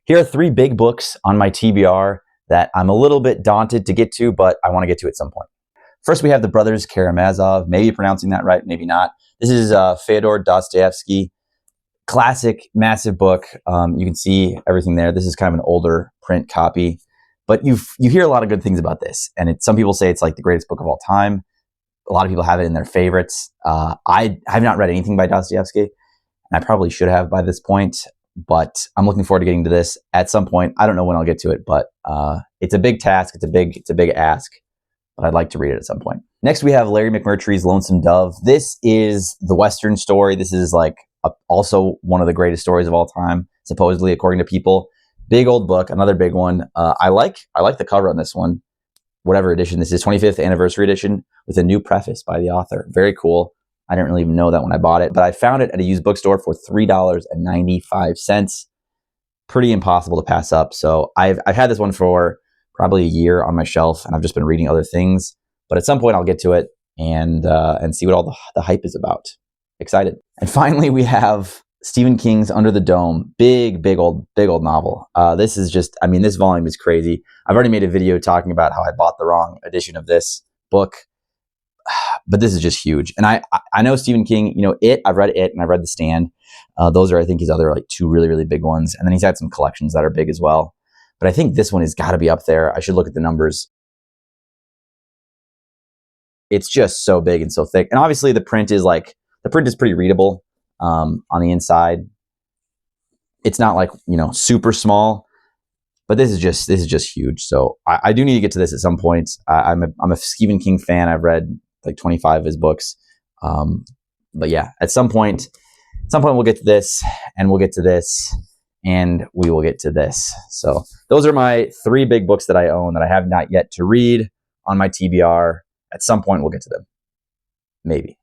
Here are 3 big books on my TBR that I'm a little bit daunted to get to, but I want to get to at some point. First, we have the Brothers Karamazov, maybe pronouncing that right, maybe not. This is Fyodor Dostoevsky, classic, massive book. You can see everything there. This is kind of an older print copy, but you hear a lot of good things about this. And some people say it's like the greatest book of all time. A lot of people have it in their favorites. I have not read anything by Dostoevsky, and I probably should have by this point, but I'm looking forward to getting to this at some point. I don't know when I'll get to it, but it's a big task. It's a big ask, but I'd like to read it at some point. Next, we have Larry McMurtry's Lonesome Dove. This is the Western story. This is like also one of the greatest stories of all time, supposedly, according to people. Big old book, another big one. I like the cover on this one. Whatever edition this is, 25th anniversary edition with a new preface by the author. Very cool. I didn't really even know that when I bought it, but I found it at a used bookstore for $3.95. Pretty impossible to pass up. So I've had this one for probably a year on my shelf, and I've just been reading other things. But at some point, I'll get to it and see what all the hype is about. Excited. And finally, we have Stephen King's Under the Dome. Big old novel. This is just, I mean, this volume is crazy. I've already made a video talking about how I bought the wrong edition of this book, but this is just huge. And I know Stephen King, I've read It and I've read The Stand. Those are, I think, his other like 2 really big ones. And then he's had some collections that are big as well. But I think this one has got to be up there. I should look at the numbers. It's just so big and so thick. And obviously the print is pretty readable on the inside. It's not like, super small, but this is just huge. So I do need to get to this at some point. I'm a Stephen King fan. I've read like 25 of his books. But yeah, at some point we'll get to this, and we'll get to this, and we will get to this. So those are my 3 big books that I own that I have not yet to read on my TBR. At some point we'll get to them. Maybe.